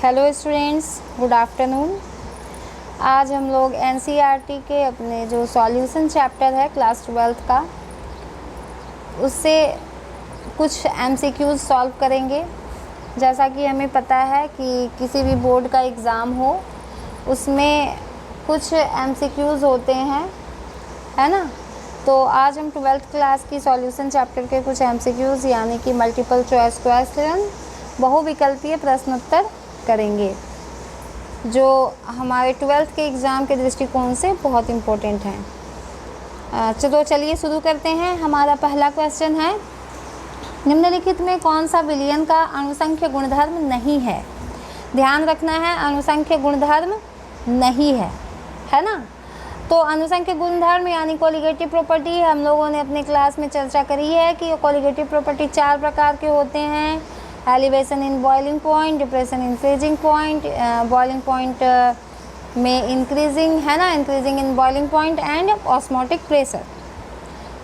Hello students, good afternoon. आज हम लोग एनसीईआरटी के अपने जो सॉल्यूशन चैप्टर है क्लास 12th का, उससे कुछ एमसीक्यूज़ सॉल्व करेंगे। जैसा कि हमें पता है कि किसी भी बोर्ड का एग्ज़ाम हो उसमें कुछ एमसीक्यूज़ होते हैं, है ना। तो आज हम 12th क्लास की सॉल्यूशन चैप्टर के कुछ एमसीक्यूज़ यानी कि मल्टीपल चॉइस क्वेश्चन, बहुविकल्पीय प्रश्नोत्तर करेंगे, जो हमारे 12th के एग्ज़ाम के दृष्टिकोण से बहुत इम्पोर्टेंट हैं। तो चलिए शुरू करते हैं। हमारा पहला क्वेश्चन है, निम्नलिखित में कौन सा विलयन का अणुसंख्य गुणधर्म नहीं है। ध्यान रखना है, अणुसंख्य गुणधर्म नहीं है ना। तो अणुसंख्य गुणधर्म यानी कोलिगेटिव प्रॉपर्टी हम लोगों ने अपने क्लास में चर्चा करी है कि कोलिगेटिव प्रॉपर्टी 4 प्रकार के होते हैं। Elevation in boiling point, depression in freezing point, boiling point में इंक्रीजिंग, है ना, increasing in boiling point and osmotic pressure.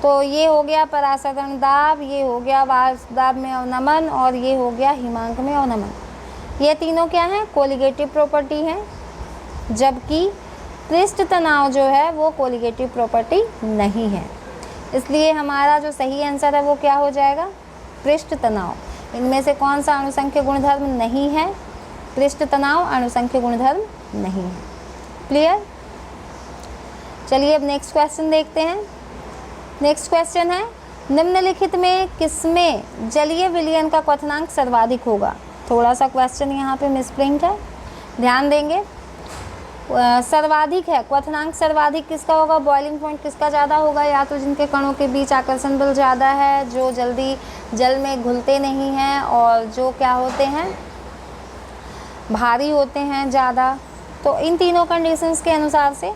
तो ये हो गया परासरण दाब, ये हो गया वाष्प दाब में अवनमन, और ये हो गया हिमांक में अवनमन। ये तीनों क्या हैं? कोलिगेटिव प्रॉपर्टी हैं, जबकि पृष्ठ तनाव जो है वो कोलिगेटिव प्रॉपर्टी नहीं है। इसलिए हमारा जो सही आंसर है वो क्या हो जाएगा? पृष्ठ तनाव। इनमें से कौन सा अणुसंख्य गुणधर्म नहीं है? पृष्ठ तनाव अणुसंख्य गुणधर्म नहीं है। क्लियर? चलिए अब नेक्स्ट क्वेश्चन देखते हैं। नेक्स्ट क्वेश्चन है, निम्नलिखित में किसमें जलीय विलयन का क्वथनांक सर्वाधिक होगा। थोड़ा सा क्वेश्चन यहाँ पे मिसप्रिंट है, ध्यान देंगे। सर्वाधिक है, क्वथनांक सर्वाधिक किसका होगा? बॉइलिंग पॉइंट किसका ज़्यादा होगा? या तो जिनके कणों के बीच आकर्षण बल ज़्यादा है, जो जल्दी जल में घुलते नहीं हैं, और जो क्या होते हैं, भारी होते हैं ज़्यादा। तो इन तीनों कंडीशंस के अनुसार से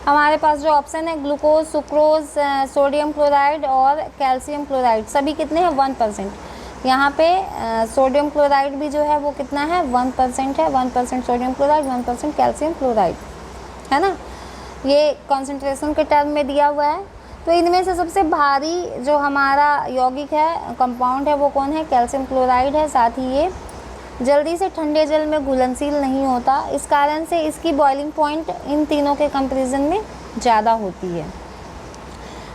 हमारे पास जो ऑप्शन है, ग्लूकोज, सुक्रोज, सोडियम क्लोराइड और कैल्शियम क्लोराइड, सभी कितने हैं? 1%। यहाँ पे सोडियम क्लोराइड भी जो है वो कितना है? 1% है। 1% सोडियम क्लोराइड, 1% कैल्शियम क्लोराइड, है ना। ये कॉन्सेंट्रेशन के टर्म में दिया हुआ है। तो इनमें से सबसे भारी जो हमारा यौगिक है, कंपाउंड है, वो कौन है? कैल्शियम क्लोराइड है। साथ ही ये जल्दी से ठंडे जल में घुलनशील नहीं होता, इस कारण से इसकी बॉइलिंग पॉइंट इन तीनों के कंपैरिजन में ज़्यादा होती है।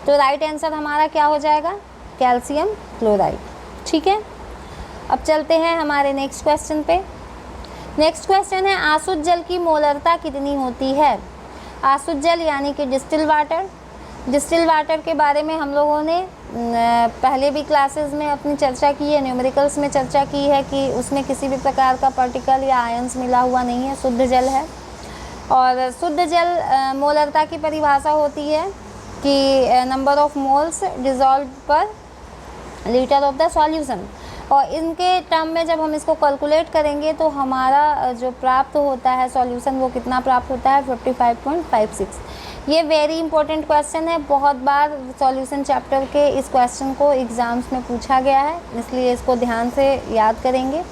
तो राइट आंसर हमारा क्या हो जाएगा? Calcium chloride. ठीक है, अब चलते हैं हमारे नेक्स्ट क्वेश्चन पे। नेक्स्ट क्वेश्चन है, आसुत जल की मोलरता कितनी होती है। आसुत जल यानी कि डिस्टिल वाटर। डिस्टिल वाटर के बारे में हम लोगों ने पहले भी क्लासेस में अपनी चर्चा की है, न्यूमेरिकल्स में चर्चा की है कि उसमें किसी भी प्रकार का पार्टिकल या आयंस मिला हुआ नहीं है, शुद्ध जल है। और शुद्ध जल मोलरता की परिभाषा होती है कि number of moles dissolve per litre of the solution. और इनके टर्म में जब हम इसको कैलकुलेट करेंगे तो हमारा जो प्राप्त होता है सॉल्यूशन, वो कितना प्राप्त होता है? 55.56। ये वेरी इंपॉर्टेंट क्वेश्चन है, बहुत बार सॉल्यूशन चैप्टर के इस क्वेश्चन को एग्ज़ाम्स में पूछा गया है, इसलिए इसको ध्यान से याद करेंगे।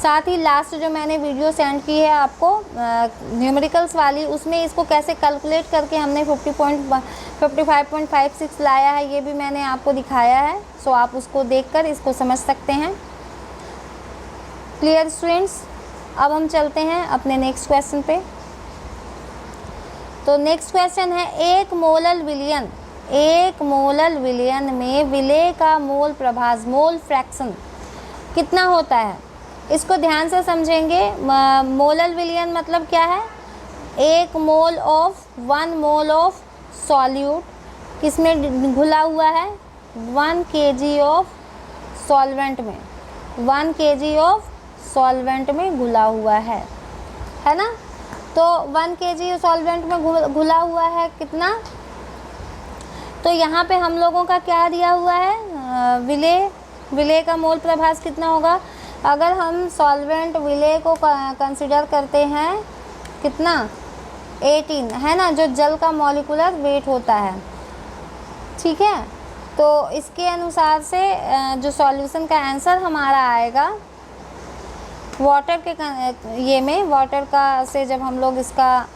साथ ही लास्ट जो मैंने वीडियो सेंड की है आपको न्यूमेरिकल्स वाली, उसमें इसको कैसे कैलकुलेट करके हमने 55.56 लाया है, ये भी मैंने आपको दिखाया है। सो आप उसको देखकर इसको समझ सकते हैं। Clear students? अब हम चलते हैं अपने नेक्स्ट क्वेश्चन पे। तो नेक्स्ट क्वेश्चन है, एक मोलल विलयन में विलेय का मोल प्रभाज, मोल फ्रैक्शन कितना होता है? इसको ध्यान से समझेंगे। मोलल विलयन मतलब क्या है? 1 मोल ऑफ सॉल्यूट किसमें घुला हुआ है? 1 kg ऑफ सॉल्वेंट में, 1 kg ऑफ सॉल्वेंट में घुला हुआ है ना। तो 1 kg सॉल्वेंट में घुला हुआ है कितना? तो यहाँ पे हम लोगों का क्या दिया हुआ है? विलेय का मोल प्रभास कितना होगा? अगर हम सॉल्वेंट विलेय को कंसिडर करते हैं कितना? 18, है ना, जो जल का मॉलिक्यूलर वेट होता है। ठीक है, तो इसके अनुसार से जो सॉल्यूशन का आंसर हमारा आएगा, वाटर के ये में वाटर का से जब हम लोग इसका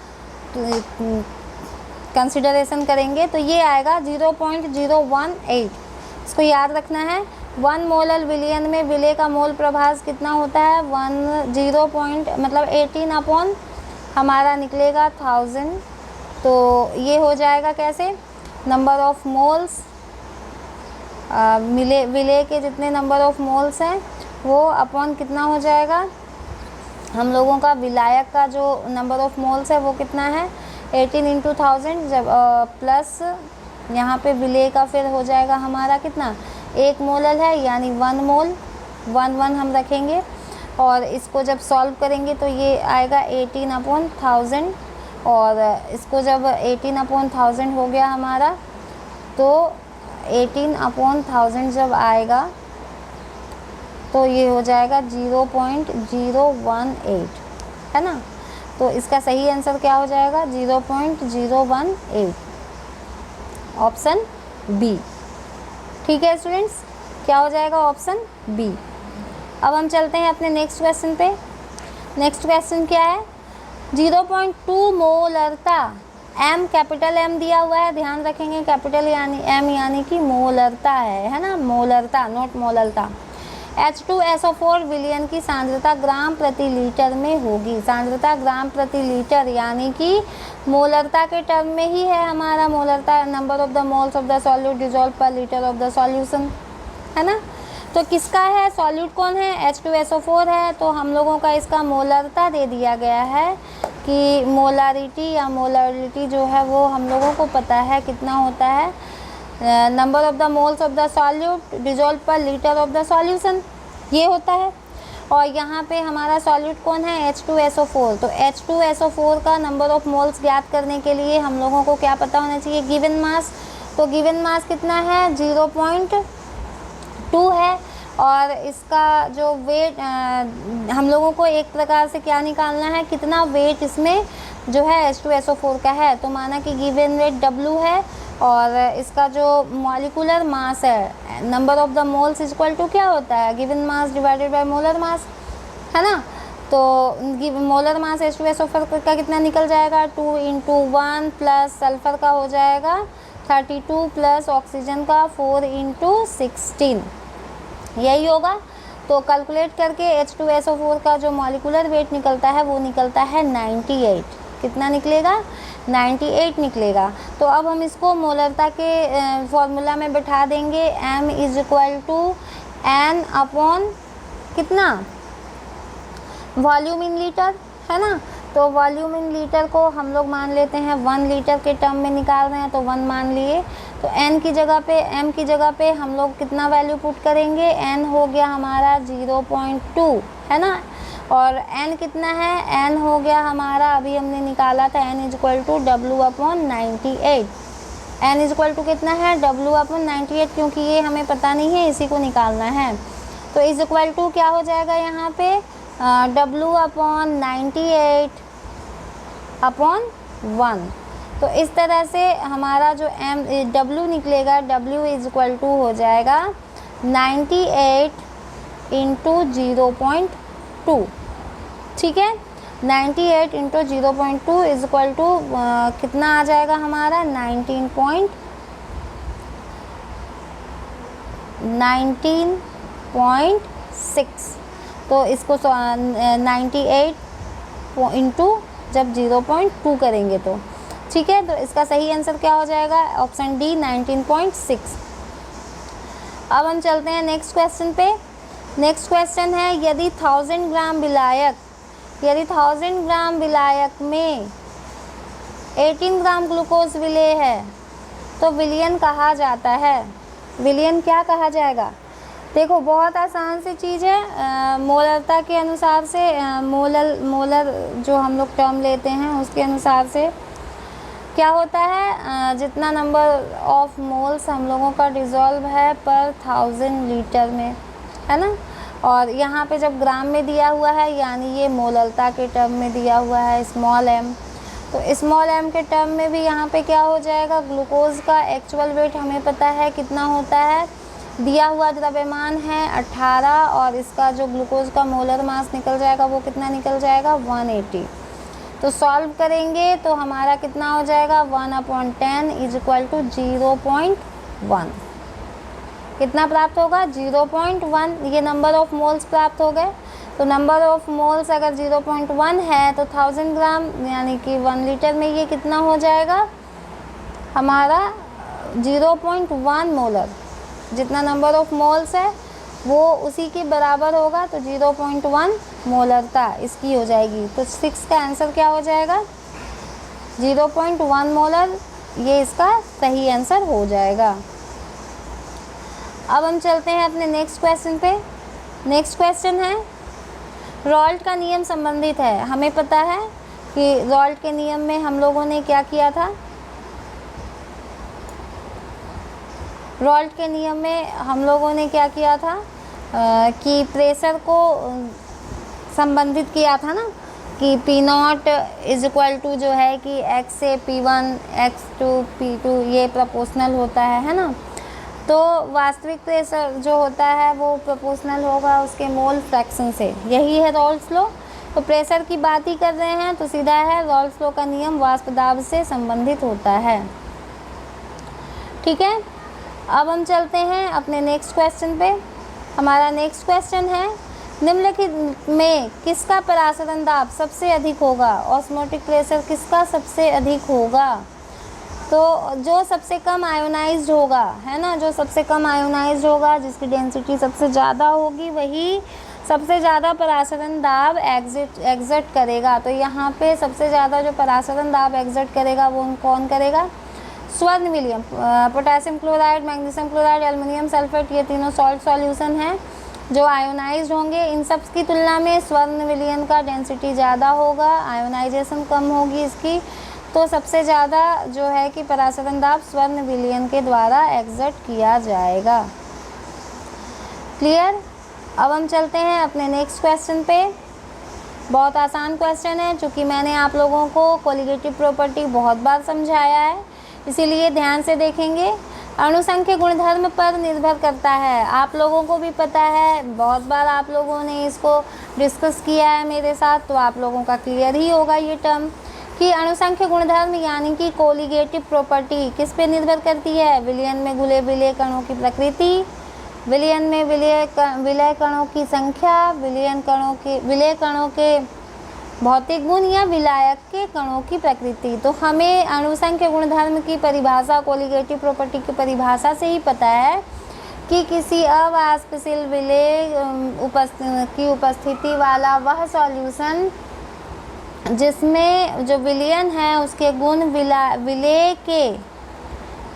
कंसिडरेशन करेंगे तो ये आएगा 0.018। इसको याद रखना है, 1 मोलर विलियन में विले का मोल प्रभास कितना होता है, 0 पॉइंट मतलब 18 अपॉन हमारा निकलेगा 1000। तो ये हो जाएगा कैसे, नंबर ऑफ मोल्स, विले के जितने नंबर ऑफ मोल्स हैं वो अपॉन कितना हो जाएगा, हम लोगों का विलायक का जो नंबर ऑफ मोल्स है वो कितना है 18 इंटू 1000, जब प्लस यहाँ पे विले का फिर हो जाएगा हमारा कितना 1 मोलर है यानी 1 मोल, 1 हम रखेंगे। और इसको जब सॉल्व करेंगे तो ये आएगा 18 अपॉन 1000, और इसको जब 18 अपॉन 1000 हो गया हमारा, तो 18 अपॉन 1000 जब आएगा तो ये हो जाएगा 0.018, है ना। तो इसका सही आंसर क्या हो जाएगा 0.018, ऑप्शन बी। ठीक है स्टूडेंट्स, क्या हो जाएगा ऑप्शन बी। अब हम चलते हैं अपने नेक्स्ट क्वेश्चन पे। नेक्स्ट क्वेश्चन क्या है, 0.2 मोलरता, एम कैपिटल एम दिया हुआ है, ध्यान रखेंगे कैपिटल यानी एम यानी कि मोलरता है ना, मोलरता नॉट मोलरता। H2SO4 विलयन की सांद्रता ग्राम प्रति लीटर में होगी, सांद्रता ग्राम प्रति लीटर यानी कि मोलरता के टर्म में ही है हमारा, मोलरता number of the moles of the solute dissolve per litre of the solution, है ना। तो किसका है सॉल्यूट, कौन है H2SO4 है, तो हम लोगों का इसका मोलरता दे दिया गया है कि मोलारिटी या मोलरिटी जो है वो हम लोगों को पता है कितना होता है, number of the moles of the solute dissolve per litre of the solution, ये होता है। और यहाँ पे हमारा सॉल्यूट कौन है H2SO4, तो H2SO4 का नंबर ऑफ मोल्स ज्ञात करने के लिए हम लोगों को क्या पता होना चाहिए, गिवन मास। तो गिवन मास कितना है 0.2 है, और इसका जो वेट हम लोगों को एक प्रकार से क्या निकालना है, कितना वेट इसमें जो है H2SO4 का है। तो माना कि गिवन वेट W है, और इसका जो मॉलिक्यूलर मास है, number of the moles equal to क्या होता है, given mass divided by molar mass, है ना। तो मोलर मास H2SO4 का कितना निकल जाएगा 2 इंटू 1 प्लस सल्फर का हो जाएगा 32 प्लस ऑक्सीजन का 4 इंटू 16, यही होगा। तो कैलकुलेट करके H2SO4 का जो मॉलिक्यूलर वेट निकलता है वो निकलता है 98, कितना निकलेगा 98 निकलेगा। तो अब हम इसको मोलरता के फॉर्मूला में बैठा देंगे, m is equal to n upon कितना वॉल्यूम इन लीटर, है ना। तो वॉल्यूम इन लीटर को हम लोग मान लेते हैं 1 लीटर के टर्म में निकाल रहे हैं, तो 1 मान लिए। तो n की जगह पे m की जगह पे हम लोग कितना वैल्यू पुट करेंगे, n हो गया हमारा 0.2, है ना। और n कितना है, n हो गया हमारा अभी हमने निकाला था n is equal to W/98, n is equal to कितना है W/98, क्योंकि ये हमें पता नहीं है, इसी को निकालना है। तो इज इक्वल टू क्या हो जाएगा यहाँ पे W/98/1। तो इस तरह से हमारा जो W निकलेगा, W इज इक्वल टू हो जाएगा 98 इंटू 0.2, ठीक है। 98 इंटू 0.2 इज इक्वल टू कितना आ जाएगा हमारा 19.6। तो इसको 98 इंटू जब 0.2 करेंगे तो ठीक है। तो इसका सही आंसर क्या हो जाएगा, ऑप्शन डी 19.6। अब हम चलते हैं नेक्स्ट क्वेश्चन पे। नेक्स्ट क्वेश्चन है, यदि 1000 ग्राम विलायक में 18 ग्राम ग्लूकोज विलेय है तो विलयन कहा जाता है। विलयन क्या कहा जाएगा, देखो बहुत आसान सी चीज़ है। मोलरता के अनुसार से मोलर जो हम लोग टर्म लेते हैं उसके अनुसार से क्या होता है, जितना नंबर ऑफ मोल्स हम लोगों का डिज़ोल्व है पर 1000 लीटर में, है ना। और यहाँ पे जब ग्राम में दिया हुआ है यानी ये मोलरता के टर्म में दिया हुआ है स्मॉल m। तो स्मॉल m के टर्म में भी यहाँ पे क्या हो जाएगा, ग्लूकोज का एक्चुअल वेट हमें पता है कितना होता है, दिया हुआ द्रव्यमान है 18, और इसका जो ग्लूकोज का मोलर मास निकल जाएगा वो कितना निकल जाएगा 180। तो सॉल्व करेंगे तो हमारा कितना हो जाएगा 1/10 इज इक्वल टू 0.1। कितना प्राप्त होगा? 0.1। ये नंबर ऑफ मोल्स प्राप्त हो गए। तो नंबर ऑफ मोल्स अगर 0.1 है तो 1000 ग्राम यानी कि 1 लीटर में ये कितना हो जाएगा हमारा? 0.1 मोलर। जितना नंबर ऑफ मोल्स है वो उसी के बराबर होगा, तो 0.1 मोलरता इसकी हो जाएगी। तो 6 का आंसर क्या हो जाएगा? 0.1 मोलर, ये इसका सही आंसर हो जाएगा। अब हम चलते हैं अपने नेक्स्ट क्वेश्चन पे। नेक्स्ट क्वेश्चन है रॉल्ट का नियम संबंधित है। हमें पता है कि रॉल्ट के नियम में हम लोगों ने क्या किया था? रॉल्ट के नियम में हम लोगों ने क्या किया था कि प्रेशर को संबंधित किया था ना, कि P0 इज इक्वल टू जो है कि x से P1 x टू P2 ये प्रोपोर्शनल होता है ना। तो वास्तविक प्रेशर जो होता है वो प्रोपोर्शनल होगा उसके मोल फ्रैक्शन से। यही है रॉल्स लॉ। तो प्रेशर की बात ही कर रहे हैं तो सीधा है रॉल्स लॉ का नियम वाष्प दाब से संबंधित होता है। ठीक है, अब हम चलते हैं अपने नेक्स्ट क्वेश्चन पे। हमारा नेक्स्ट क्वेश्चन है निम्नलिखित में किसका परासरण दाब सबसे अधिक होगा? ऑस्मोटिक प्रेशर किसका सबसे अधिक होगा? तो जो सबसे कम आयोनाइज्ड होगा, है ना, जो सबसे कम आयोनाइज्ड होगा, जिसकी डेंसिटी सबसे ज़्यादा होगी, वही सबसे ज़्यादा परासरण दाब एग्जर्ट करेगा। तो यहाँ पे सबसे ज़्यादा जो परासरण दाब एग्जर्ट करेगा वो कौन करेगा? स्वर्ण William. Potassium chloride, magnesium chloride, aluminium sulphate, ये तीनों सॉल्ट सॉल्यूशन हैं जो आयोनाइज्ड होंगे। इन सब की तुलना में स्वर्ण विलियन का डेंसिटी ज़्यादा होगा, आयोनाइजेशन कम होगी इसकी। तो सबसे ज़्यादा जो है कि परासरण दाब स्वर्ण विलियन के द्वारा एग्जर्ट किया जाएगा। क्लियर? अब हम चलते हैं अपने नेक्स्ट क्वेश्चन पे। बहुत आसान क्वेश्चन है, चूँकि मैंने आप लोगों को कोलिगेटिव प्रॉपर्टी बहुत बार समझाया है, इसीलिए ध्यान से देखेंगे। अणुसंख्य गुणधर्म पर निर्भर करता है, आप लोगों को भी पता है, बहुत बार आप लोगों ने इसको डिस्कस किया है मेरे साथ, तो आप लोगों का क्लियर ही होगा ये टर्म कि अणुसंख्य गुणधर्म यानी कि कोलिगेटिव प्रॉपर्टी किस पे निर्भर करती है? विलयन में घुले विलय कणों की प्रकृति, विलयन में विलय कणों की संख्या, विलय कणों के भौतिक गुण या विलायक के कणों की प्रकृति। तो हमें अणुसंख्य गुणधर्म की परिभाषा, कोलिगेटिव प्रॉपर्टी की परिभाषा से ही पता है कि किसी अवाष्पशील विलय की उपस्थिति वाला वह सॉल्यूशन जिसमें जो विलयन है उसके गुण विलय के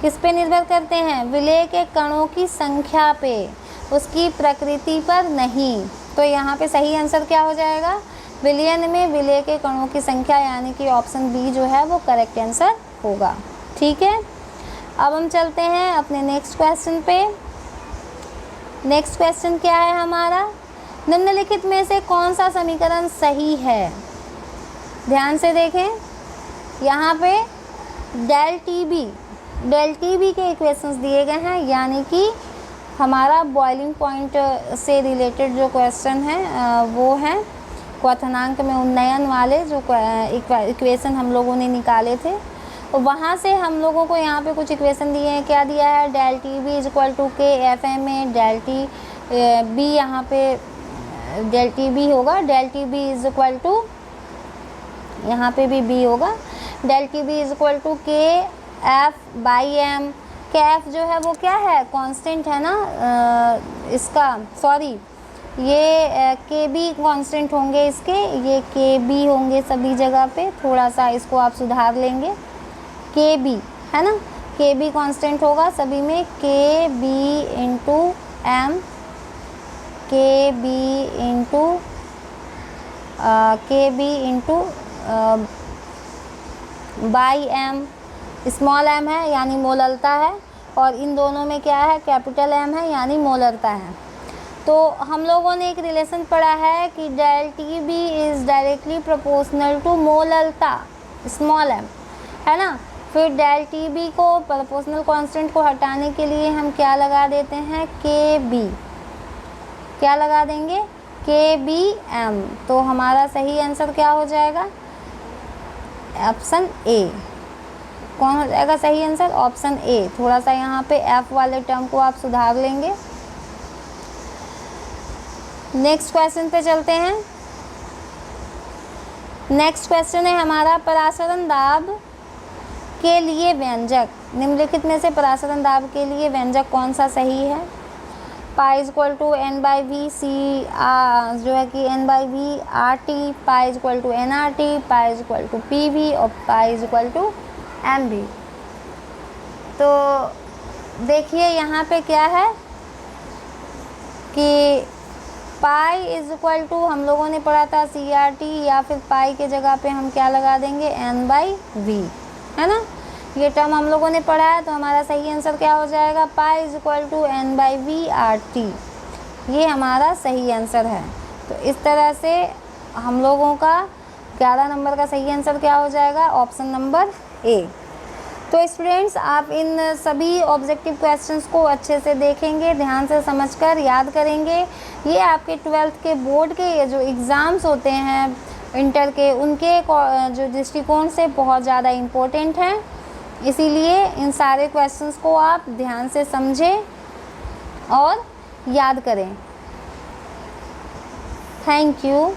किस पे निर्भर करते हैं? विलय के कणों की संख्या पे, उसकी प्रकृति पर नहीं। तो यहाँ पे सही आंसर क्या हो जाएगा? विलयन में विलय के कणों की संख्या, यानी कि ऑप्शन बी जो है वो करेक्ट आंसर होगा। ठीक है, अब हम चलते हैं अपने नेक्स्ट क्वेश्चन पे। नेक्स्ट क्वेश्चन क्या है हमारा? निम्नलिखित में से कौन सा समीकरण सही है? ध्यान से देखें, यहाँ पे डेल टी बी के इक्वेशंस दिए गए हैं, यानी कि हमारा बॉइलिंग पॉइंट से रिलेटेड जो क्वेश्चन है वो हैं क्वथनांक में उन्नयन वाले जो इक्वेशन हम लोगों ने निकाले थे। तो वहाँ से हम लोगों को यहाँ पे कुछ इक्वेशन दिए हैं। क्या दिया है? Del T B is equal to K F M uh, del T B, यहाँ पे डेल टी बी होगा, del T B is equal to, यहाँ पे भी बी होगा, del T B is equal to K F by M. K F जो है वो क्या है? कांस्टेंट है ना, इसका सॉरी ये के बी कांस्टेंट होंगे इसके, ये के बी होंगे सभी जगह पे, थोड़ा सा इसको आप सुधार लेंगे। के बी है ना, के बी कांस्टेंट होगा सभी में, K B into M, K B into by M. Small M है यानी मोलरता है, और इन दोनों में क्या है? कैपिटल एम है यानी मोलरता है। तो हम लोगों ने एक रिलेशन पढ़ा है कि del T B is directly proportional to मोलरता स्मॉल एम, है ना। फिर डेल टी बी को, प्रोपोर्शनल कांस्टेंट को हटाने के लिए हम क्या लगा देते हैं? के बी, क्या लगा देंगे? के बी एम। तो हमारा सही आंसर क्या हो जाएगा? Option A. कौन हो जाएगा सही आंसर? Option A. थोड़ा सा यहाँ पे एफ वाले टर्म को आप सुधार लेंगे। नेक्स्ट क्वेश्चन पे चलते हैं। नेक्स्ट क्वेश्चन है हमारा, परासरण दाब के लिए व्यंजक, निम्नलिखित में से परासरण दाब के लिए व्यंजक कौन सा सही है? Pi is equal to N by V C जो है कि N by V R T, pi is equal to N R T, pi is equal to P V और pi is equal to M V. तो देखिए यहाँ पे क्या है कि पाई इज इक्वल टू हम लोगों ने पढ़ा था सी आर टी, या फिर पाई के जगह पे हम क्या लगा देंगे? एन बाई वी, है ना। ये टर्म हम लोगों ने पढ़ा है, तो हमारा सही आंसर क्या हो जाएगा? Pi is equal to N by V R T, ये हमारा सही आंसर है। तो इस तरह से हम लोगों का 11 नंबर का सही आंसर क्या हो जाएगा? Option number A. तो स्टूडेंट्स, आप इन सभी ऑब्जेक्टिव क्वेश्चंस को अच्छे से देखेंगे, ध्यान से समझकर याद करेंगे। ये आपके 12th के बोर्ड के ये जो एग्ज़ाम्स होते हैं इंटर के, उनके जो दृष्टिकोण से बहुत ज़्यादा इम्पोर्टेंट हैं। इसीलिए इन सारे क्वेश्चंस को आप ध्यान से समझें और याद करें। Thank you.